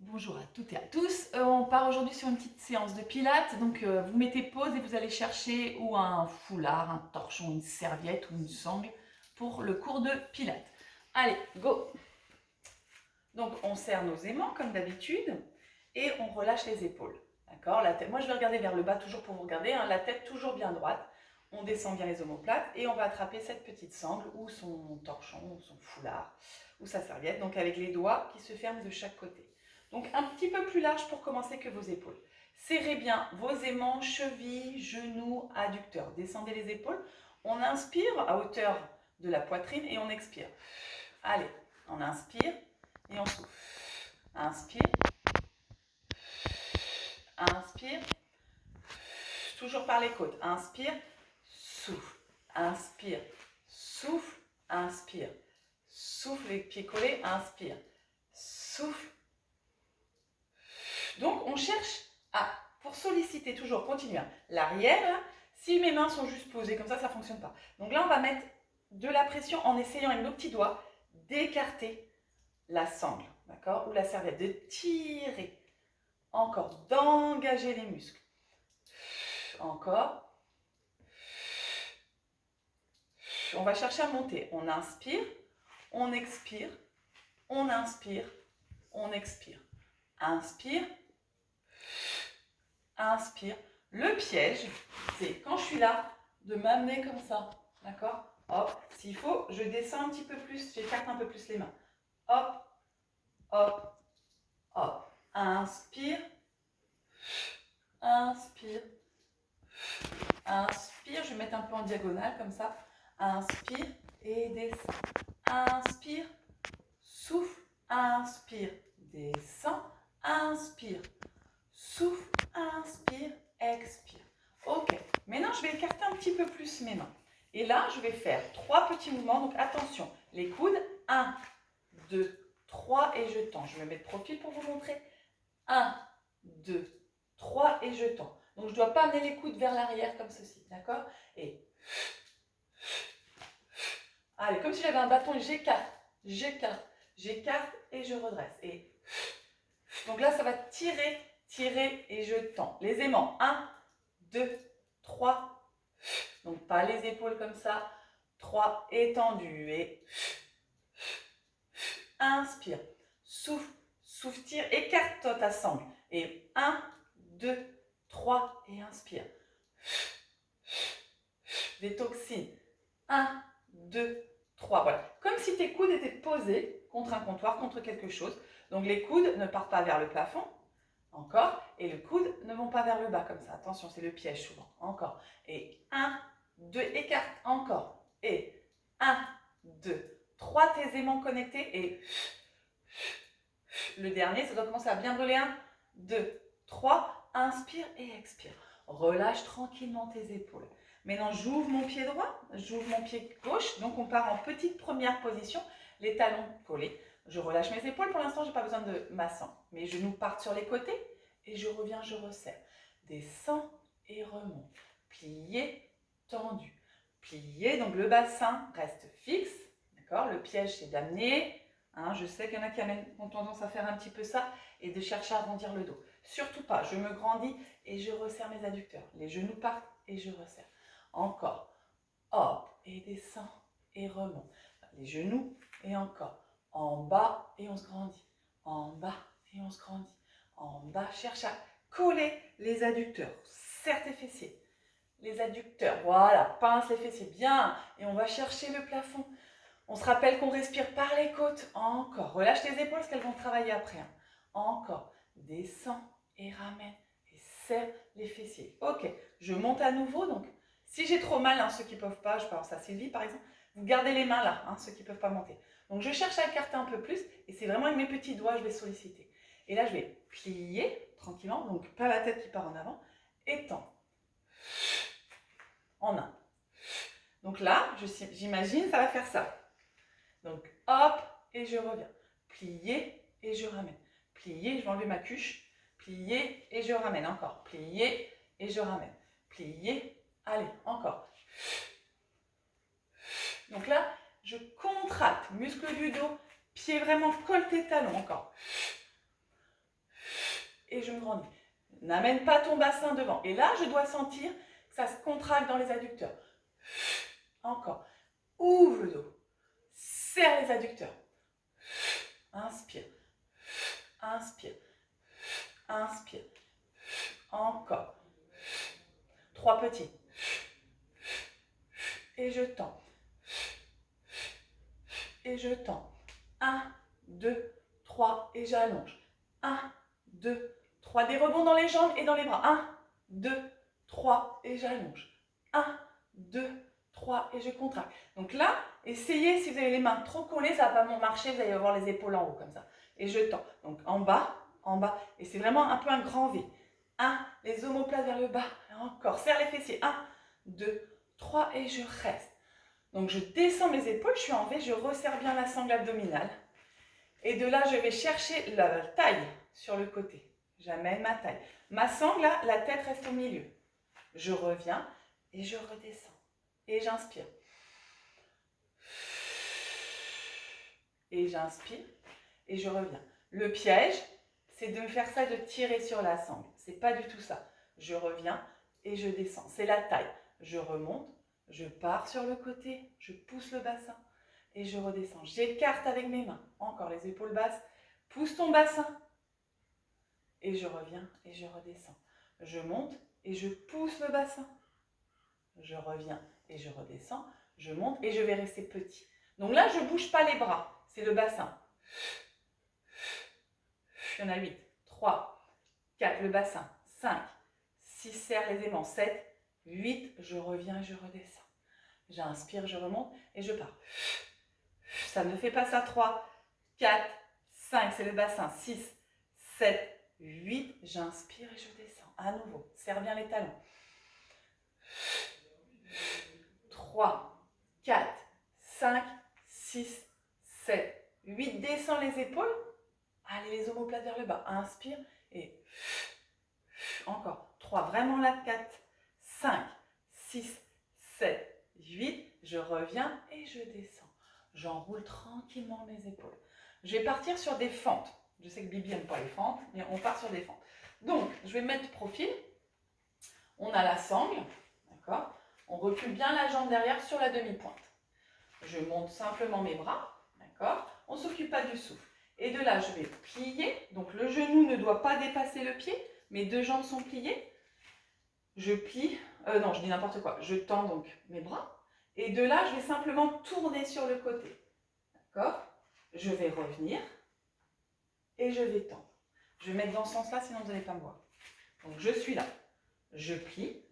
Bonjour à toutes et à tous. On part aujourd'hui sur une petite séance de pilates. Donc vous mettez pause et vous allez chercher ou un foulard, un torchon, une serviette ou une sangle pour le cours de pilates. Allez, go! Donc on serre nos aimants comme d'habitude et on relâche les épaules. D'accord? La tête, moi je vais regarder vers le bas toujours pour vous regarder, hein, la tête toujours bien droite. On descend bien les omoplates et on va attraper cette petite sangle ou son torchon ou son foulard ou sa serviette, donc avec les doigts qui se ferment de chaque côté. Donc un petit peu plus large pour commencer que vos épaules. Serrez bien vos aimants, chevilles, genoux, adducteurs. Descendez les épaules. On inspire à hauteur de la poitrine et on expire. Allez, on inspire et on souffle. Inspire, inspire, toujours par les côtes. Inspire, souffle, inspire, souffle, inspire. Souffle les pieds collés, inspire, souffle. Donc on cherche à, pour solliciter toujours, continuer l'arrière. Si mes mains sont juste posées comme ça ne fonctionne pas. Donc là on va mettre de la pression en essayant avec nos petits doigts d'écarter la sangle, d'accord, ou la serviette, de tirer, encore, d'engager les muscles. Encore. On va chercher à monter. On inspire, on expire, on inspire, on expire. Inspire, inspire. Le piège, c'est quand je suis là, de m'amener comme ça, d'accord? Hop, s'il faut, je descends un petit peu plus, j'écarte un peu plus les mains. Hop, hop, hop. Inspire, inspire, inspire. Je vais mettre un peu en diagonale comme ça. Inspire et descends. Inspire, souffle, inspire, descends, inspire, souffle, inspire, expire. Ok, maintenant je vais écarter un petit peu plus mes mains. Et là, je vais faire 3 petits mouvements. Donc attention, les coudes, 1, 2, 3 et je tends. Je me mets de profil pour vous montrer. 1, 2, 3 et je tends. Donc je ne dois pas amener les coudes vers l'arrière comme ceci, d'accord? Et allez, comme si j'avais un bâton, j'écarte, j'écarte, j'écarte et je redresse. Et donc là, ça va tirer, tirer et je tends. Les aimants, 1, 2, 3. Donc pas les épaules comme ça. 3, étendu et inspire. Souffle, souffle, tire, écarte ta sangle. Et 1, 2, 3 et inspire. Des toxines. 1, 2, 3. Voilà. Comme si tes coudes étaient posés contre un comptoir, contre quelque chose. Donc les coudes ne partent pas vers le plafond. Encore. Et les coudes ne vont pas vers le bas comme ça. Attention, c'est le piège souvent. Encore. Et 1, 2, écarte. Encore. Et 1, 2, 3. Tes aimants connectés. Et le dernier, ça doit commencer à bien brûler. 1, 2, 3. Inspire et expire. Relâche tranquillement tes épaules. Maintenant, j'ouvre mon pied droit, j'ouvre mon pied gauche. Donc, on part en petite première position, les talons collés. Je relâche mes épaules. Pour l'instant, je n'ai pas besoin de massant. Mes genoux partent sur les côtés et je reviens, je resserre. Descends et remonte. Plié, tendu. Plié, donc le bassin reste fixe. D'accord? Le piège, c'est d'amener. Je sais qu'il y en a qui ont tendance à faire un petit peu ça et de chercher à arrondir le dos. Surtout pas. Je me grandis et je resserre mes adducteurs. Les genoux partent et je resserre. Encore. Hop, et descend et remonte. Les genoux et encore. En bas et on se grandit. En bas et on se grandit. En bas, cherche à coller les adducteurs. Serre tes fessiers. Les adducteurs, voilà, pince les fessiers, bien. Et on va chercher le plafond. On se rappelle qu'on respire par les côtes. Encore. Relâche tes épaules parce qu'elles vont travailler après. Encore. Descends et ramène. Et serre les fessiers. Ok, je monte à nouveau. Donc, si j'ai trop mal, ceux qui ne peuvent pas, je pense à Sylvie par exemple, vous gardez les mains là, ceux qui ne peuvent pas monter. Donc, je cherche à écarter un peu plus. Et c'est vraiment avec mes petits doigts, je vais solliciter. Et là, je vais plier tranquillement. Donc, pas la tête qui part en avant. Étends. En un. Donc là, j'imagine, ça va faire ça. Donc, hop, et je reviens. Plier, et je ramène. Plier, je vais enlever ma cuche. Plier, et je ramène. Encore. Plier, et je ramène. Plier, allez, encore. Donc là, je contracte. Muscle du dos. Pied vraiment, colle tes talons. Encore. et je me grandis. N'amène pas ton bassin devant. Et là, je dois sentir que ça se contracte dans les adducteurs. Encore. Ouvre le dos. Serre les adducteurs. Inspire. Inspire. Inspire. Encore. 3 petits. Et je tends. Et je tends. 1, 2, 3 et j'allonge. 1, 2, 3. Des rebonds dans les jambes et dans les bras. 1, 2, 3 et j'allonge. 1, 2, 3 et je contracte. Donc là, essayez, si vous avez les mains trop collées, ça ne va pas marcher, vous allez avoir les épaules en haut comme ça. Et je tends. Donc en bas. Et c'est vraiment un peu un grand V. 1, les omoplates vers le bas. Encore, serre les fessiers. 1, 2, 3 et je reste. Donc je descends mes épaules, je suis en V, je resserre bien la sangle abdominale. Et de là, je vais chercher la taille sur le côté. J'amène ma taille. Ma sangle, là, la tête reste au milieu. Je reviens et je redescends. Et j'inspire. Et j'inspire et je reviens. Le piège, c'est de me faire ça, de tirer sur la sangle. C'est pas du tout ça. Je reviens et je descends. C'est la taille. Je remonte, je pars sur le côté, je pousse le bassin et je redescends. J'écarte avec mes mains. Encore les épaules basses. Pousse ton bassin. Et je reviens et je redescends. Je monte et je pousse le bassin. Je reviens et je redescends. Je monte et je vais rester petit. Donc là, je ne bouge pas les bras. C'est le bassin. Il y en a 8. 3, 4, le bassin. 5, 6, serre les aimants. 7, 8, je reviens et je redescends. J'inspire, je remonte et je pars. Ça ne fait pas ça. 3, 4, 5, c'est le bassin. 6, 7, 8, j'inspire et je descends. À nouveau, serre bien les talons. 3, 4, 5, 6, 7, 8, descends les épaules. Allez, les omoplates vers le bas. Inspire et encore. 3, vraiment là. 4, 5, 6, 7, 8. Je reviens et je descends. J'enroule tranquillement mes épaules. Je vais partir sur des fentes. Je sais que Bibi n'aime pas les fentes, mais on part sur des fentes. Donc, je vais mettre profil. On a la sangle, d'accord? On recule bien la jambe derrière sur la demi-pointe. Je monte simplement mes bras, d'accord? On ne s'occupe pas du souffle. Et de là, je vais plier. Donc, le genou ne doit pas dépasser le pied. Mes deux jambes sont pliées. Je plie. Non, je dis n'importe quoi. Je tends donc mes bras. Et de là, je vais simplement tourner sur le côté. D'accord? Je vais revenir. Et je vais tendre. Je vais mettre dans ce sens-là, sinon vous n'allez pas me voir. Donc, je suis là. Je plie.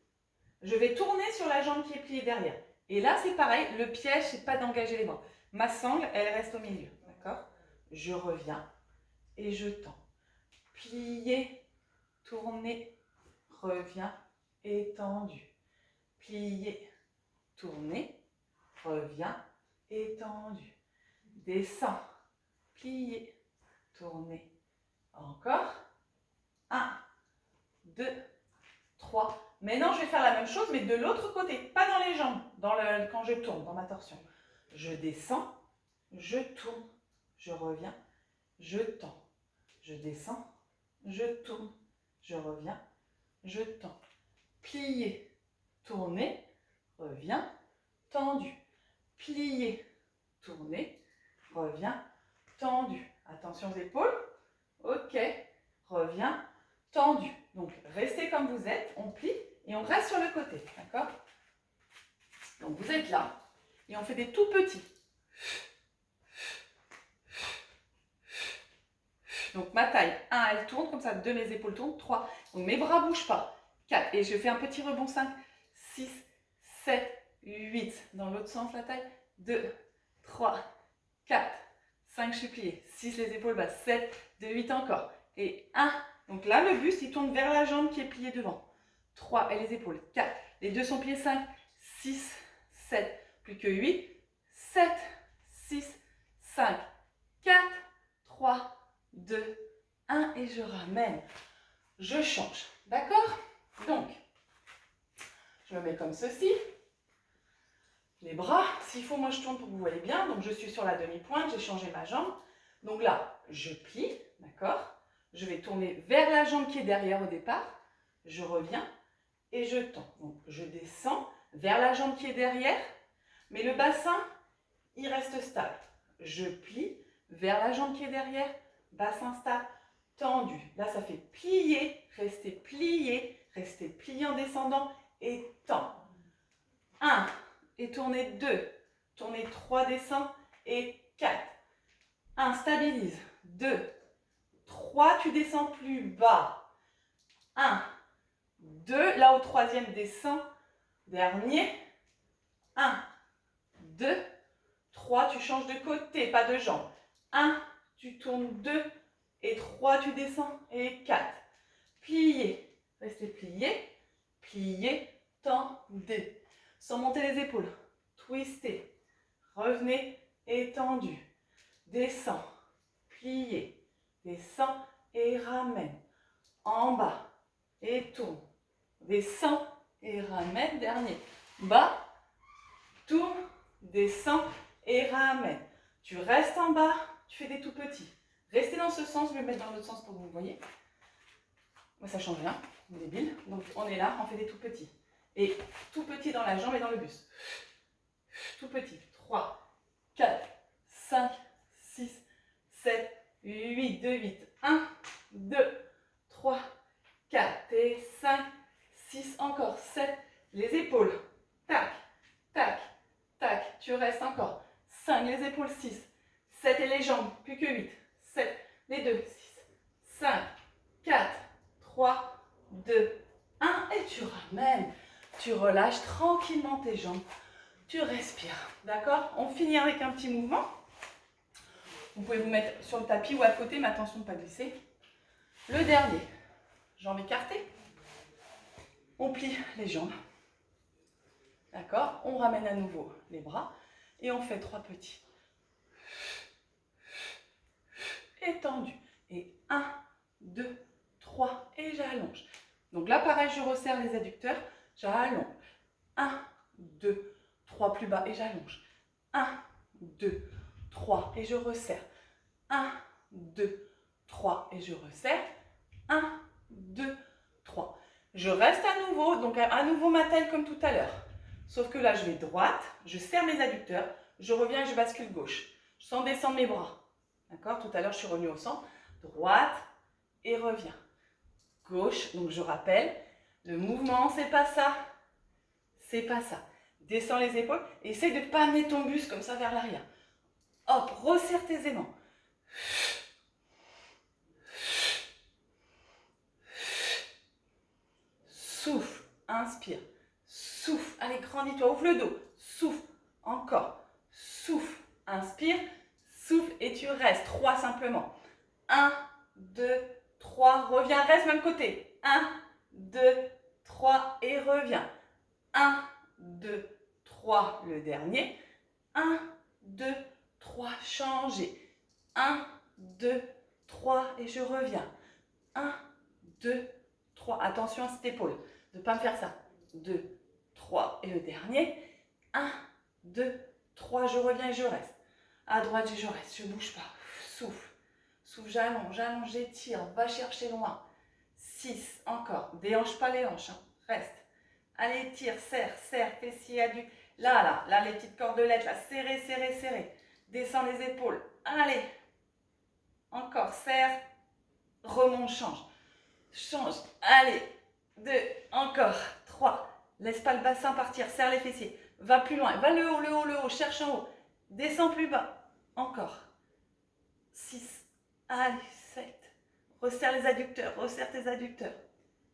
Je vais tourner sur la jambe qui est pliée derrière. Et là, c'est pareil. Le piège, c'est pas d'engager les bras. Ma sangle, elle reste au milieu. D'accord? Je reviens et je tends. Plier, tourner, reviens, étendu. Plier, tourner, reviens, étendu. Descends, plier, tourner. Encore. 1, 2, 3. Maintenant, je vais faire la même chose, mais de l'autre côté. Pas dans les jambes, quand je tourne, dans ma torsion. Je descends, je tourne, je reviens, je tends. Je descends, je tourne, je reviens, je tends. Plier, tourner, reviens, tendu. Plier, tourner, reviens, tendu. Attention aux épaules. Ok, reviens, tendu. Donc, restez comme vous êtes, on plie et on reste sur le côté, d'accord? Donc, vous êtes là et on fait des tout petits. Donc, ma taille, 1, elle tourne, comme ça, 2, mes épaules tournent, 3, donc mes bras ne bougent pas, 4, et je fais un petit rebond, 5, 6, 7, 8, dans l'autre sens, la taille, 2, 3, 4, 5, je suis pliée, 6, les épaules basses, 7, 2, 8 encore, et 1, donc là, le buste, il tourne vers la jambe qui est pliée devant, 3, et les épaules, 4, les deux sont pliés, 5, 6, 7, plus que 8, 7, 6, 5, 4, 3, 2, 1 et je ramène. Je change. D'accord? Donc, je me mets comme ceci. Les bras, s'il faut, moi je tourne pour que vous voyez bien. Donc, je suis sur la demi-pointe, j'ai changé ma jambe. Donc là, je plie, d'accord? Je vais tourner vers la jambe qui est derrière au départ. Je reviens et je tends. Donc, je descends vers la jambe qui est derrière, mais le bassin, il reste stable. Je plie vers la jambe qui est derrière, bassin stable, tendu. Là, ça fait plier, rester plié en descendant et tend. 1 et tournez 2, tournez 3, descend et 4. 1, stabilise. 2, 3, tu descends plus bas. 1, 2, là au troisième, descend. Dernier. 1, 2, 3, tu changes de côté, pas de jambe. 1, tu tournes 2 et 3, tu descends et 4. Pliez, restez plié, pliez, tendez. Sans monter les épaules, twistez, revenez, étendu. Descends, pliez, descends et ramène. En bas, et tourne. Descends et ramène, dernier. Bas, tourne, descends et ramène. Tu restes en bas, tu fais des tout petits. Restez dans ce sens, je vais me mettre dans l'autre sens pour que vous voyez. Moi, ça change rien, on est débile. Donc, on est là, on fait des tout petits. Et tout petit dans la jambe et dans le buste. Tout petit. 3, 4, 5, 6, 7, 8, 2, 8. 1, 2, 3, 4 et 5, 6, encore 7. Les épaules. Tac, tac, tac. Tu restes encore. 5, les épaules, 6. 7 et les jambes, plus que 8. 7, les deux, 6, 5, 4, 3, 2, 1. Et tu ramènes. Tu relâches tranquillement tes jambes. Tu respires. D'accord? On finit avec un petit mouvement. Vous pouvez vous mettre sur le tapis ou à côté, mais attention de ne pas glisser. Le dernier. Jambes écartées. On plie les jambes. D'accord? On ramène à nouveau les bras. Et on fait 3 petits. Étendu. Et 1, 2, 3. Et j'allonge. Donc là, pareil, je resserre les adducteurs. J'allonge. 1, 2, 3 plus bas et j'allonge. 1, 2, 3 et je resserre. 1, 2, 3 et je resserre. 1, 2, 3. Je reste à nouveau, donc à nouveau ma taille comme tout à l'heure. Sauf que là, je vais droite, je serre mes adducteurs, je reviens et je bascule gauche. Sans descendre mes bras. D'accord? Tout à l'heure, je suis revenue au centre. Droite et reviens. Gauche, donc je rappelle, le mouvement, c'est pas ça. C'est pas ça. Descends les épaules et essaye de ne pas amener ton buste comme ça vers l'arrière. Hop, resserre tes aimants. Souffle, inspire. Souffle, allez, grandis-toi, ouvre le dos. Souffle, encore. Souffle, inspire. Souffle et tu restes. 3 simplement. 1, 2, 3, reviens, reste même côté. 1, 2, 3 et reviens. 1, 2, 3, le dernier. 1, 2, 3, changez. 1, 2, 3 et je reviens. 1, 2, 3. Attention à cette épaule, de ne pas me faire ça. 2, 3 et le dernier. 1, 2, 3, je reviens et je reste. À droite et je reste, je ne bouge pas. Souffle, souffle, j'allonge, j'allonge, j'étire, va chercher loin. 6, encore, déhanche pas les hanches, hein. Reste. Allez, tire, serre, serre, fessier, adducteur. Là, les petites cordelettes, là, serrez, serrez, serrez. Descends les épaules. Allez. Encore, serre. Remonte, change. Change. Allez. 2, encore. 3. Laisse pas le bassin partir, serre les fessiers. Va plus loin. Va le haut, le haut, le haut. Cherche en haut. Descends plus bas. Encore. 6. Allez, 7. Resserre les adducteurs. Resserre tes adducteurs.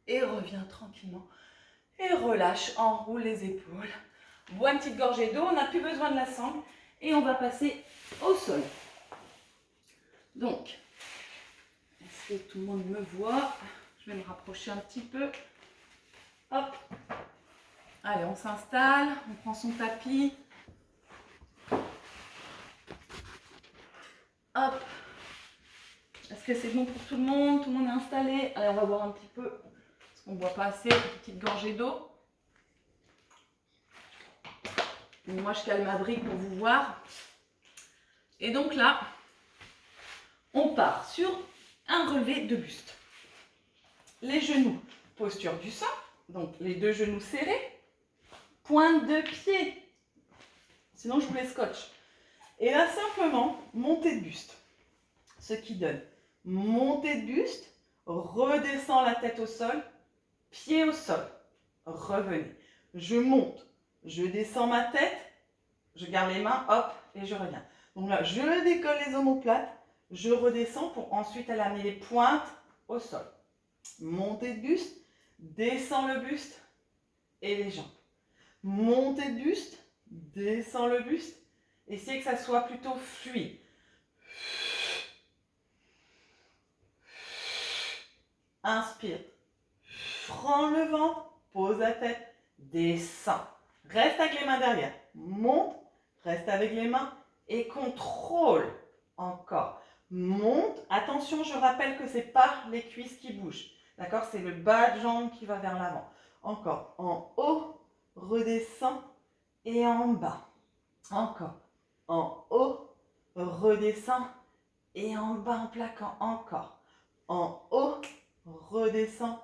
Et reviens tranquillement. Et relâche, enroule les épaules. Bois une petite gorgée d'eau, on n'a plus besoin de la sangle. Et on va passer au sol. Donc, est-ce que tout le monde me voit? Je vais me rapprocher un petit peu. Hop. Allez, on s'installe, on prend son tapis. Hop. Est-ce que c'est bon pour tout le monde? Tout le monde est installé? Allez, on va boire un petit peu. Parce qu'on ne boit pas assez, une petite gorgée d'eau. Moi, je cale ma brique pour vous voir. Et donc là, on part sur un relevé de buste. Les genoux, posture du sang, donc les deux genoux serrés, pointe de pied, sinon je vous les scotche. Et là, simplement, montée de buste, ce qui donne montée de buste, redescends la tête au sol, pied au sol, revenez. Je monte, je descends ma tête, je garde les mains, hop, et je reviens. Donc là, je décolle les omoplates, je redescends pour ensuite aller amener les pointes au sol. Montée de buste, descends le buste et les jambes. Montée de buste, descends le buste. Essayez que ça soit plutôt fluide. Inspire. Prends le ventre, pose la tête, descends. Reste avec les mains derrière. Monte, reste avec les mains et contrôle. Encore. Monte. Attention, je rappelle que ce n'est pas les cuisses qui bougent. D'accord? C'est le bas de jambe qui va vers l'avant. Encore. En haut, redescends et en bas. Encore. En haut, redescends et en bas en plaquant. Encore. En haut, redescends,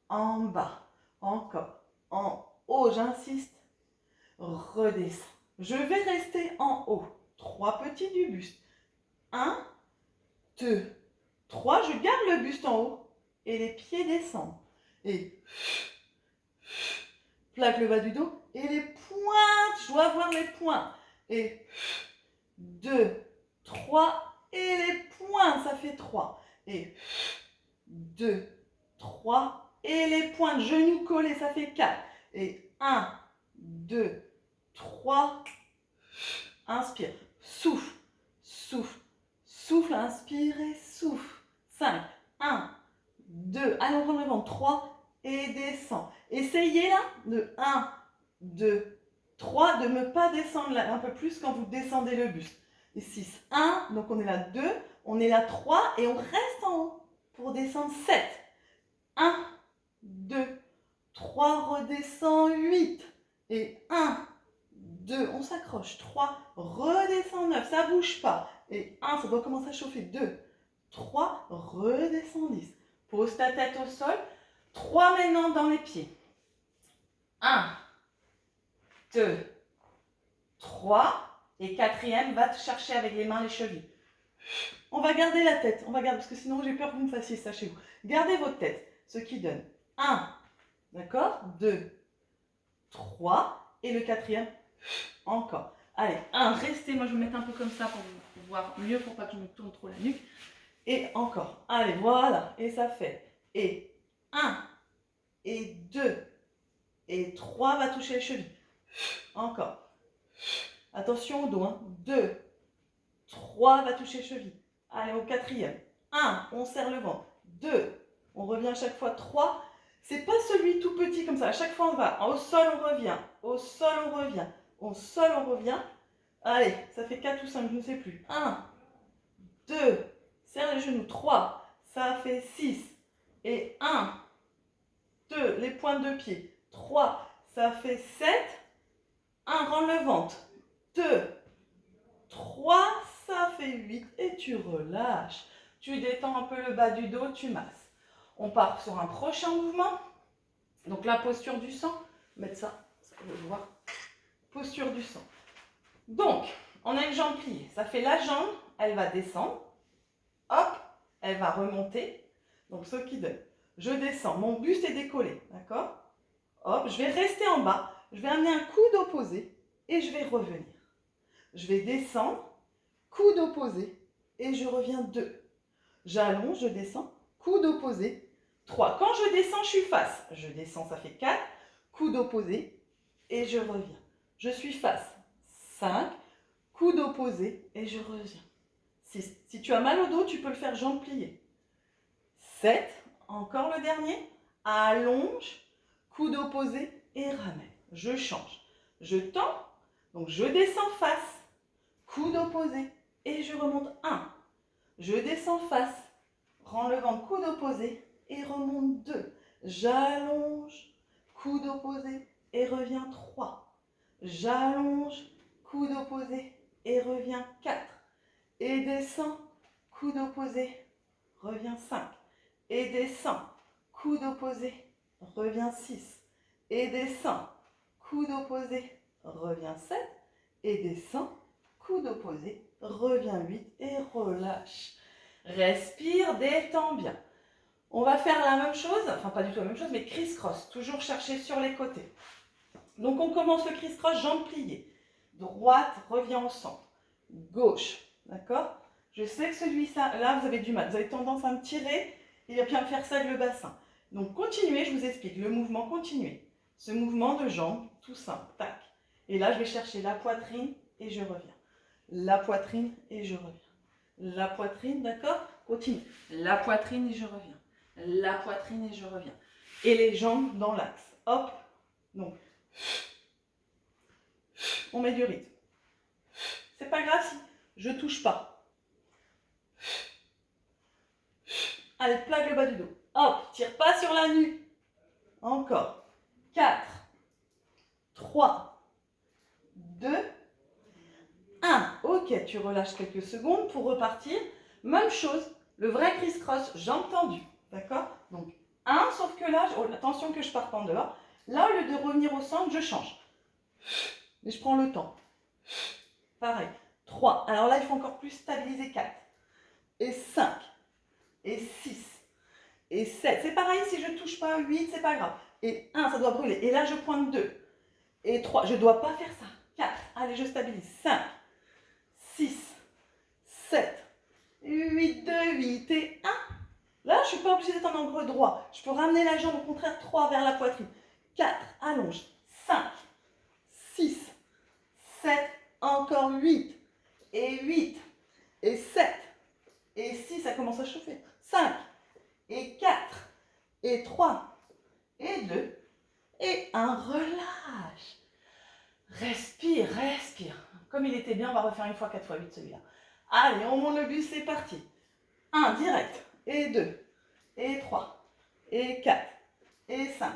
en bas. Encore. En haut, j'insiste. Redescends. Je vais rester en haut. 3 petits du buste. 1, 2, 3. Je garde le buste en haut et les pieds descendent. Et plaque le bas du dos et les pointes. Je dois voir les pointes. Et 2, 3 et les pointes. Ça fait 3. Et 2, 3 et les pointes. Genoux collés. Ça fait 4. Et 1, 2, 3. Inspire. Souffle. Souffle. Souffle. Inspire et souffle. 5. 1, 2. Allez, on prend le ventre. 3. Et descend. Essayez là de 1, 2, 3 de ne pas descendre là un peu plus quand vous descendez le buste. Et 6, 1, donc on est là 2, on est là 3 et on reste en haut pour descendre 7. 1, 2, 3, redescend 8. Et 1, 2, on s'accroche. 3, redescend 9, ça ne bouge pas. Et 1, ça doit commencer à chauffer. 2, 3, redescend 10. Pose ta tête au sol. 3 maintenant dans les pieds. 1, 2, 3. Et 4e, va te chercher avec les mains les chevilles. On va garder la tête. On va garder, parce que sinon j'ai peur que vous me fassiez ça chez vous. Gardez votre tête. Ce qui donne 1, d'accord, 2, 3. Et le 4e, encore. Allez, 1, restez. Moi je vais me mettre un peu comme ça pour vous voir mieux, pour pas que je me tourne trop la nuque. Et encore. Allez, voilà. Et ça fait. Et 1, et 2, et 3, va toucher les chevilles. Encore. Attention au dos. Hein. 2, 3, va toucher les chevilles. Allez, au 4e. 1, on serre le ventre. 2, on revient à chaque fois. 3, c'est pas celui tout petit comme ça. À chaque fois, on va. Au sol, on revient. Au sol, on revient. Au sol, on revient. Allez, ça fait 4 ou 5, je ne sais plus. 1, 2, serre les genoux. 3, ça fait 6. Et 1, 2, les pointes de pied. 3, ça fait 7. 1, rends le ventre. 2, 3, ça fait 8. Et tu relâches. Tu détends un peu le bas du dos, tu masses. On part sur un prochain mouvement. Donc la posture du sang. Mettre ça, vous allez voir. Posture du sang. Donc, on a une jambe pliée. Ça fait la jambe, elle va descendre. Hop, elle va remonter. Donc ce qui donne. Je descends, mon buste est décollé, d'accord? Hop, je vais rester en bas. Je vais amener un coude opposé et je vais revenir. Je vais descendre, coude opposé et je reviens 2. J'allonge, je descends, coude opposé, 3. Quand je descends, je suis face. Je descends, ça fait 4. Coude opposé et je reviens. Je suis face. 5. Coude opposé et je reviens. 6. Si tu as mal au dos, tu peux le faire jambes pliées. 7. Encore le dernier. Allonge, coude opposé et ramène. Je change. Je tends, donc je descends face, coude opposé et je remonte 1. Je descends face, rends le ventre, coude opposé et remonte 2. J'allonge, coude opposé et reviens 3. J'allonge, coude opposé et reviens 4. Et descends, coude opposé, reviens 5, et descends, coude opposé, reviens 6, et descends, coude opposé, reviens 7, et descends, coude opposé, reviens 8 et relâche. Respire, détends bien. On va faire la même chose, enfin pas du tout la même chose, mais criss-cross, toujours chercher sur les côtés. Donc on commence le criss-cross, jambes pliées. Droite, revient au centre. Gauche, d'accord? Je sais que celui-là, vous avez du mal, vous avez tendance à me tirer et bien me faire ça avec le bassin. Donc continuez, je vous explique, le mouvement, continuez. Ce mouvement de jambes, tout simple, tac. Et là, je vais chercher la poitrine et je reviens. La poitrine et je reviens. La poitrine, d'accord? Continue. La poitrine et je reviens. La poitrine et je reviens. Et les jambes dans l'axe. Hop. Donc, on met du rythme. C'est pas grave si je touche pas. Allez, plaque le bas du dos. Hop, tire pas sur la nuque. Encore. 4, 3, 2, 1. Ok, tu relâches quelques secondes pour repartir. Même chose, le vrai criss-cross, jambes tendues. D'accord? Donc, 1, sauf que là, attention que je parte en dehors. Là, au lieu de revenir au centre, je change. Mais je prends le temps. Pareil. 3. Alors là, il faut encore plus stabiliser. 4. Et 5. Et 6. Et 7. C'est pareil, si je ne touche pas 8, c'est pas grave. Et 1, ça doit brûler. Et là, je pointe 2. Et 3. Je ne dois pas faire ça. 4. Allez, je stabilise. 5. 6. 7. 8, 2, 8 et 1. Là, je ne suis pas obligée d'être en angle droit. Je peux ramener la jambe, au contraire, 3 vers la poitrine. 4. Allonge. 5. 6. 7. Encore 8. Et 8. Et 7. Et 6, ça commence à chauffer. 5. Et 4. Et 3. Et 2. Et 1. Relâche. Respire, respire. Comme il était bien, on va refaire une fois 4 fois 8 celui-là. Allez, on monte le bus, c'est parti. 1, direct. Et 2. Et 3. Et 4. Et 5.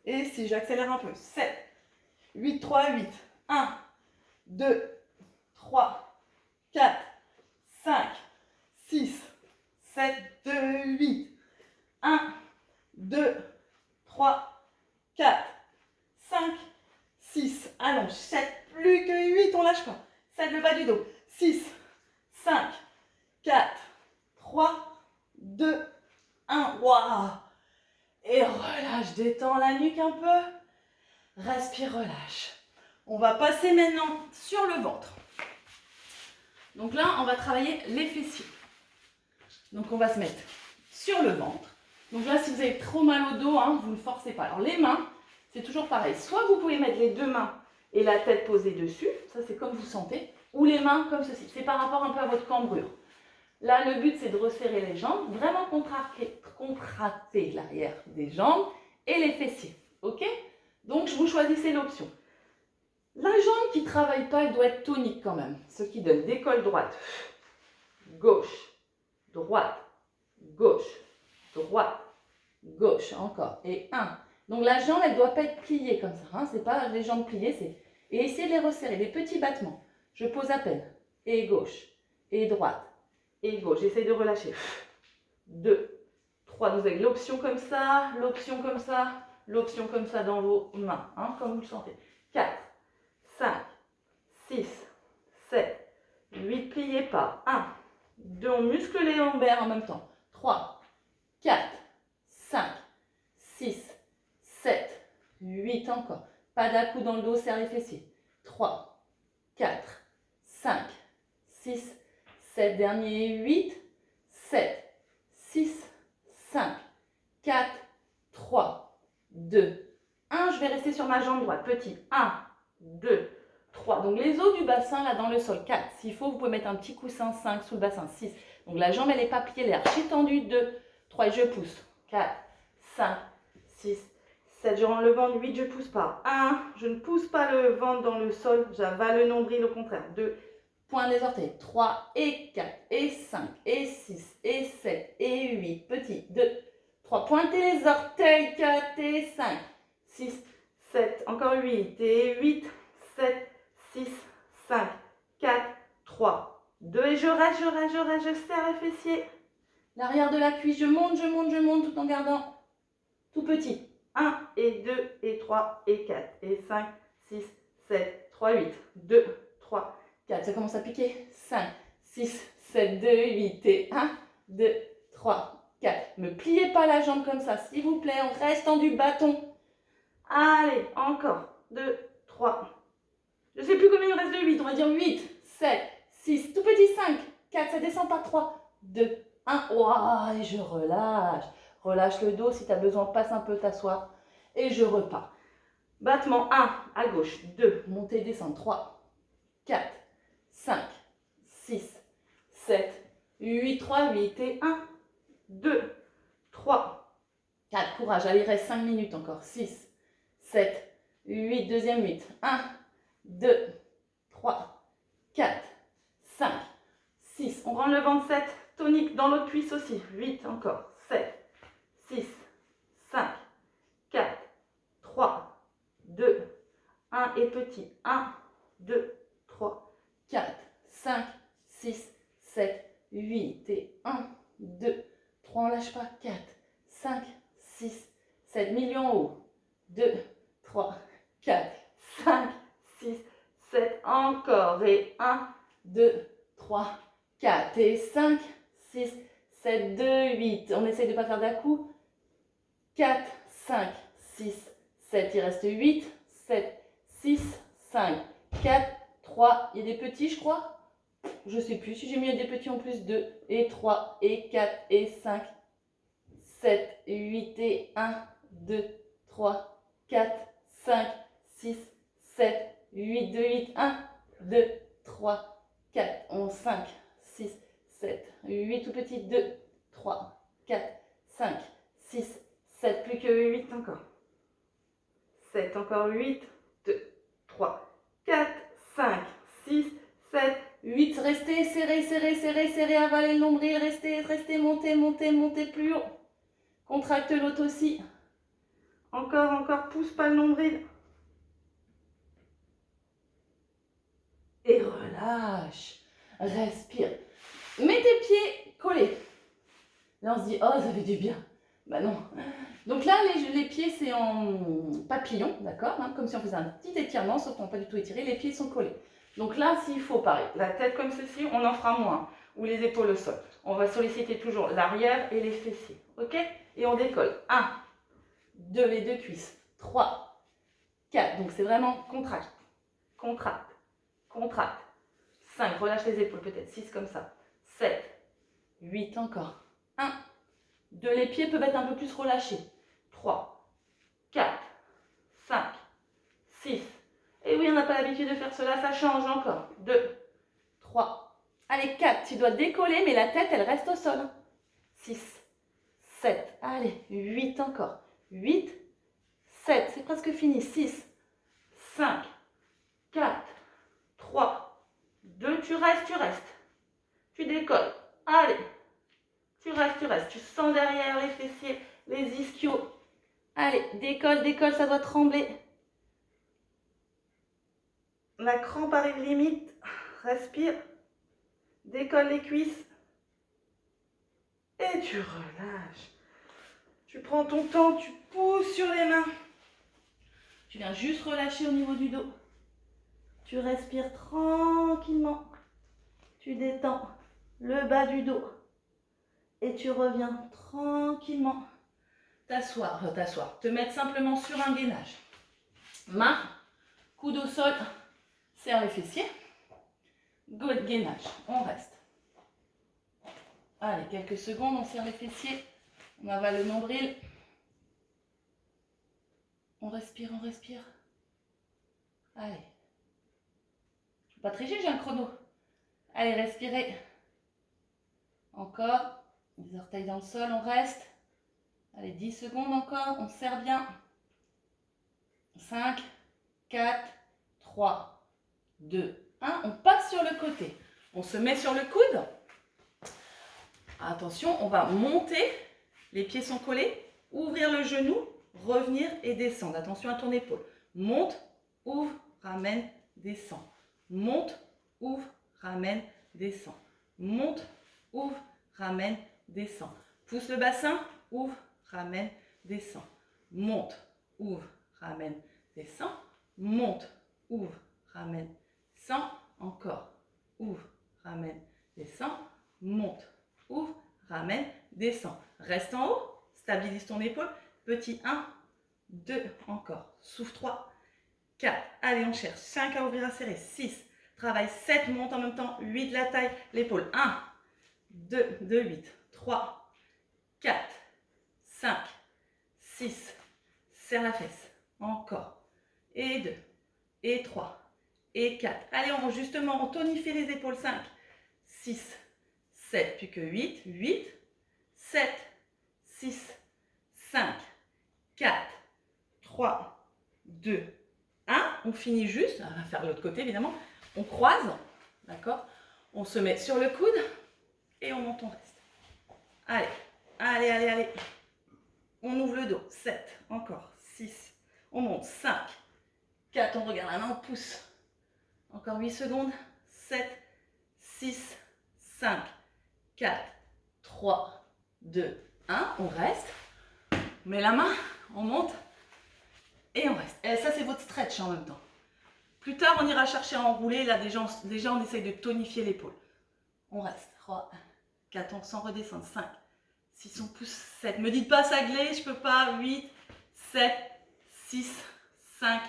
Et 6, j'accélère un peu. 7. 8, 3, 8. 1, 2, 3, 4, 5, 6, 7, 2, 8. 1, 2, 3, 4, 5, 6. Allonge. 7, plus que 8, on lâche pas. 7, le bas du dos. 6, 5, 4, 3, 2, 1. Waouh! Et relâche, détends la nuque un peu. Respire, relâche. On va passer maintenant sur le ventre. Donc là, on va travailler les fessiers. Donc on va se mettre sur le ventre. Donc là, si vous avez trop mal au dos, vous ne forcez pas. Alors les mains, c'est toujours pareil. Soit vous pouvez mettre les deux mains et la tête posée dessus. Ça, c'est comme vous sentez. Ou les mains comme ceci. C'est par rapport un peu à votre cambrure. Là, le but, c'est de resserrer les jambes. Vraiment contracter l'arrière des jambes et les fessiers. Ok? Donc, vous choisissez l'option. La jambe qui ne travaille pas, elle doit être tonique quand même. Ce qui donne décolle droite, gauche, droite, gauche, droite, gauche. Encore. Et 1. Donc la jambe, elle ne doit pas être pliée comme ça. C'est pas les jambes pliées. Et essayez de les resserrer. Les petits battements. Je pose à peine. Et gauche, et droite, et gauche. Essayez de relâcher. 2, 3. Vous avez l'option comme ça, l'option comme ça, l'option comme ça dans vos mains. Comme vous le sentez. 4. 5, 6, 7, 8, pliez pas. 1, 2, on muscle les lombaires en même temps. 3, 4, 5, 6, 7, 8 encore. Pas d'à-coups dans le dos, serre les fessiers. 3, 4, 5, 6, 7, dernier 8, 7, 6, 5, 4, 3, 2, 1. Je vais rester sur ma jambe droite. Petit. 1, 2, 3. Donc les os du bassin là dans le sol. 4. S'il faut, vous pouvez mettre un petit coussin. 5 sous le bassin. 6. Donc la jambe, elle n'est pas pliée, elle est archi tendue. 2, 3. Et je pousse. 4, 5, 6, 7. Je rends le ventre. 8. Je pousse pas. 1. Je ne pousse pas le ventre dans le sol. J'avale le nombril au contraire. 2. Pointe des orteils. 3 et 4 et 5 et 6 et 7 et 8. Petit. 2, 3. Pointez les orteils. 4 et 5, 6, 7. Encore 8 et 8. 7, 6, 5, 4, 3, 2 et je reste, je serre les fessiers. L'arrière de la cuisse, je monte tout en gardant tout petit. 1 et 2 et 3 et 4 et 5, 6, 7, 3, 8. 2, 3, 4. Ça commence à piquer. 5, 6, 7, 2, 8 et 1, 2, 3, 4. Ne pliez pas la jambe comme ça, s'il vous plaît, en restant du bâton. Allez, encore. 2, 3. Je ne sais plus combien il reste de 8. On va dire 8, 7, 6, tout petit 5, 4, ça descend pas 3, 2, 1. Wow, et je relâche. Relâche le dos. Si tu as besoin, passe un peu t'asseoir. Et je repars. Battement 1 à gauche, 2, montée, descendre, 3, 4, 5, 6, 7, 8, 3, 8 et 1, 2, 3, 4, courage, allez, il reste 5 minutes encore, 6, 7, 8, deuxième 8, 1, 2, 3, 4, 5, 6, on rend le ventre 7, tonique dans l'autre cuisse aussi, 8 encore, 7, 6, 5, 4, 3, 2, 1 et petit, 1, 2, 3, 4, 5, 6, 7, 8 et 1, 2, 3, on lâche pas, 4, 5, 6, 7, millions en haut, 2, 3, 4, 5, 6, 7, encore, et 1, 2, 3, 4 et 5, 6, 7, 2, 8, on essaye de ne pas faire d'à-coup, 4, 5, 6, 7, il reste 8, 7, 6, 5, 4, 3, il y a des petits je crois, je ne sais plus si j'ai mis des petits en plus, 2 et 3 et 4 et 5, 7, 8 et 1, 2, 3, 4, 5, 6, 7, 8, 2, 8, 1, 2, 3, 4, 11, 5, 6, 7, 8, tout petit, 2, 3, 4, 5, 6, 7, plus que 8 encore. 7, encore 8, 2, 3, 4, 5, 6, 7, 8. Restez serré, serré, serré, serré, avalez le nombril, restez, restez, montez, montez, montez plus haut. Contracte l'autre aussi. Encore, encore, pousse pas le nombril. Et relâche. Respire. Mets tes pieds collés. Là, on se dit, oh, ça fait du bien. Bah non. Donc là, les pieds, c'est en papillon, d'accord, hein, comme si on faisait un petit étirement, sauf qu'on n'a pas du tout étiré, les pieds sont collés. Donc là, s'il faut, pareil, la tête comme ceci, on en fera moins, ou les épaules au sol. On va solliciter toujours l'arrière et les fessiers, ok? Et on décolle. 1, 2, les deux cuisses, 3, 4, donc c'est vraiment contracte, contracte, contracte. 5, relâche les épaules, peut-être 6 comme ça. 7, 8 encore. 1, 2, les pieds peuvent être un peu plus relâchés. 3, 4, 5, 6. Et oui, on n'a pas l'habitude de faire cela, ça change encore. 2, 3. Allez, 4. Tu dois décoller, mais la tête, elle reste au sol. 6, 7. Allez, 8 encore. 8, 7. C'est presque fini. 6, 5, 4, 3, 2. Tu restes, tu restes. Tu décolles. Allez. Tu restes, tu restes. Tu sens derrière les fessiers, les ischios. Allez, décolle, décolle, ça doit trembler. La crampe arrive limite. Respire. Décolle les cuisses. Et tu relâches. Tu prends ton temps, tu pousses sur les mains. Tu viens juste relâcher au niveau du dos. Tu respires tranquillement. Tu détends le bas du dos. Et tu reviens tranquillement t'asseoir, te mettre simplement sur un gainage. Main, coude au sol, serre les fessiers. Good, gainage, on reste. Allez, quelques secondes, on serre les fessiers, on avale le nombril. On respire, on respire. Allez. Je ne vais pas tricher, j'ai un chrono. Allez, respirez. Encore. Les orteils dans le sol, on reste. Allez, 10 secondes encore, on serre bien. 5, 4, 3, 2, 1. On passe sur le côté. On se met sur le coude. Attention, on va monter. Les pieds sont collés. Ouvrir le genou, revenir et descendre. Attention à ton épaule. Monte, ouvre, ramène, descend. Monte, ouvre, ramène, descend. Monte, ouvre, ramène, descend. Pousse le bassin, ouvre, ramène, descend. Monte, ouvre, ramène, descend. Monte, ouvre, ramène, descend. Encore. Ouvre, ramène, descend. Monte, ouvre, ramène, descend. Reste en haut, stabilise ton épaule. Petit 1, 2, encore. Souffle 3, 4. Allez, on cherche. 5 à ouvrir, à serrer. 6. Travaille 7, monte en même temps. 8, la taille, l'épaule. 1, 2, 2, 8. 3, 4, 5, 6. Serre la fesse. Encore. Et 2, et 3, et 4. Allez, on tonifie les épaules. 5, 6, 7, puis que 8. 8, 7, 6, 5, 4, 3, 2, 1. On finit juste, on va faire l'autre côté évidemment. On croise, d'accord? On se met sur le coude et on monte, on reste. Allez, allez, allez, allez. On ouvre le dos. 7, encore. 6, on monte. 5, 4, on regarde la main, on pousse. Encore 8 secondes. 7, 6, 5, 4, 3, 2, 1. On reste. On met la main, on monte et on reste. Et ça, c'est votre stretch en même temps. Plus tard, on ira chercher à enrouler. Là, déjà, on essaye de tonifier l'épaule. On reste. 3, 4, on sent redescendre. 5, 6, on pousse. 7. Me dites pas ça glisse, je peux pas. 8, 7, 6, 5,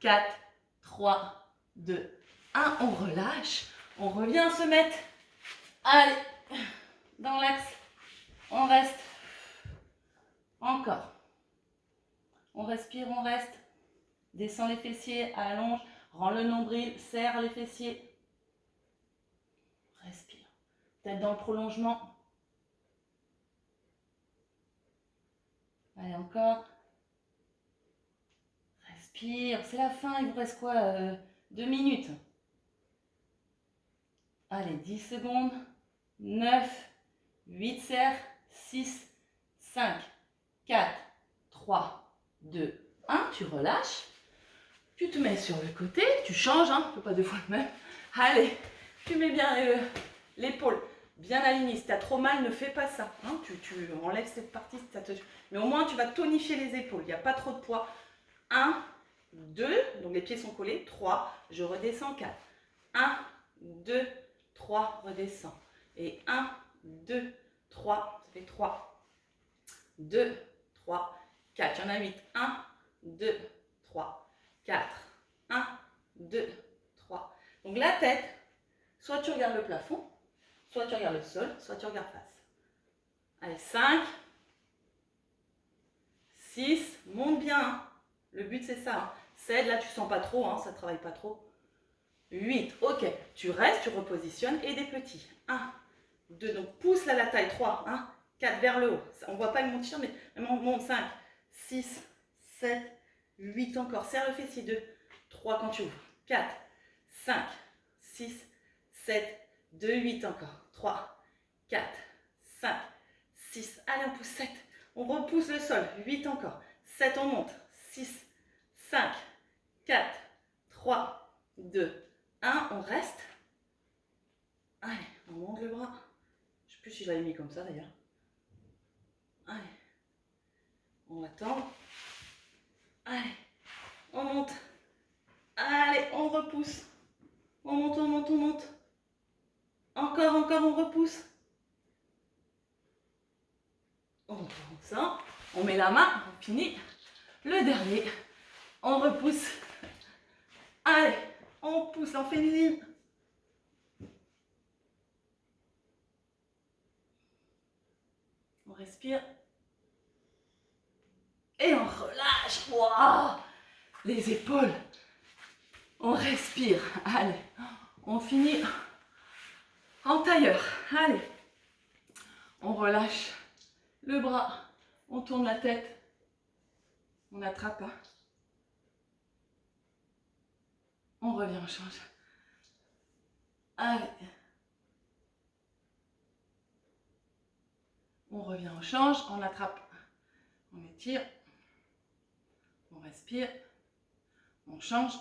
4, 3, 2, 1. On relâche. On revient se mettre. Allez, dans l'axe. On reste. Encore. On respire, on reste. Descends les fessiers, allonge. Rends le nombril, serre les fessiers. Respire. Tête dans le prolongement. Allez, encore. Respire. C'est la fin, il vous reste quoi 2 minutes. Allez, 10 secondes. 9, 8, serre. 6, 5, 4, 3, 2, 1. Tu relâches. Tu te mets sur le côté. Tu changes, hein. Tu ne peux pas 2 fois le même. Allez, tu mets bien l'épaule bien alignée. Si tu as trop mal, ne fais pas ça. Hein. Tu enlèves cette partie. Si ça te... Mais au moins, tu vas tonifier les épaules. Il n'y a pas trop de poids. 1, 2, donc les pieds sont collés. 3, je redescends. 4. 1, 2, 3, redescends. Et 1, 2, 3, ça fait 3, 2, 3, 4. Il y en a 8. 1, 2, 3, 4. 1, 2, 3. Donc la tête, soit tu regardes le plafond, soit tu regardes le sol, soit tu regardes face. Allez, 5, 6, monte bien. Hein. Le but c'est ça. Hein. 7, là tu sens pas trop, hein, ça travaille pas trop. 8, ok. Tu restes, tu repositionnes et des petits. 1, 2, donc pousse là la taille. 3, 1, 4 vers le haut. On voit pas mon t-shirt, mais on monte. 5, 6, 7, 8 encore. Serre le fessier. 2, 3 quand tu ouvres. 4, 5, 6, 7, 2, 8 encore. 3, 4, 5, 6. Allez, on pousse 7. On repousse le sol. 8 encore. 7, on monte. 6, 5, 4, 3, 2, 1. On reste. Allez, on monte le bras. Je ne sais plus si je l'avais mis comme ça d'ailleurs. Allez. On attend. Allez. On monte. Allez, on repousse. On monte, on monte, on monte. Encore, encore, on repousse. On monte ça. On met la main. On finit. Le dernier. On repousse. Allez, on pousse, on fait une ligne. On respire. Et on relâche. Wow, les épaules. On respire. Allez, on finit en tailleur. Allez, on relâche le bras. On tourne la tête. On attrape. On revient, on change. Allez. On revient, on change, on attrape. On étire. On respire. On change.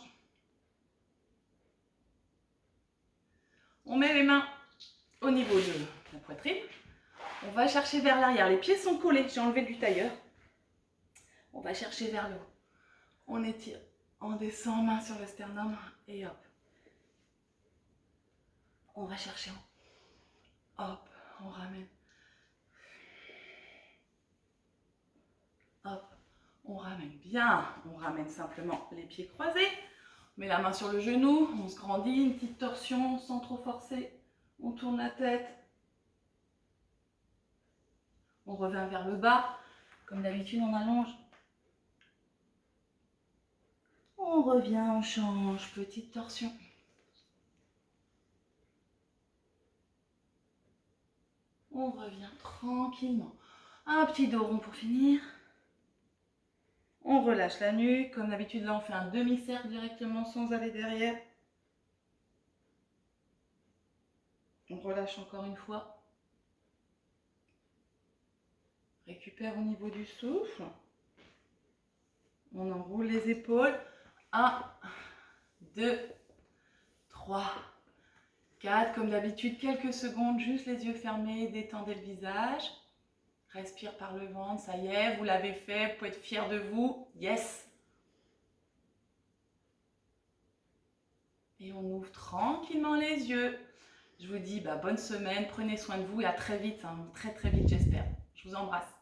On met les mains au niveau de la poitrine. On va chercher vers l'arrière. Les pieds sont collés. J'ai enlevé du tailleur. On va chercher vers le haut. On étire. On descend, main sur le sternum. Et hop. On va chercher. Hop. On ramène. Hop. On ramène bien. On ramène simplement les pieds croisés. On met la main sur le genou. On se grandit. Une petite torsion sans trop forcer. On tourne la tête. On revient vers le bas. Comme d'habitude, on allonge. On revient, on change. Petite torsion. On revient tranquillement. Un petit dos rond pour finir. On relâche la nuque. Comme d'habitude, là, on fait un demi-cercle directement sans aller derrière. On relâche encore une fois. Récupère au niveau du souffle. On enroule les épaules. 1, 2, 3, 4. Comme d'habitude, quelques secondes, juste les yeux fermés, détendez le visage. Respire par le ventre, ça y est, vous l'avez fait, vous pouvez être fiers de vous. Yes! Et on ouvre tranquillement les yeux. Je vous dis bonne semaine, prenez soin de vous et à très vite, très très vite j'espère. Je vous embrasse.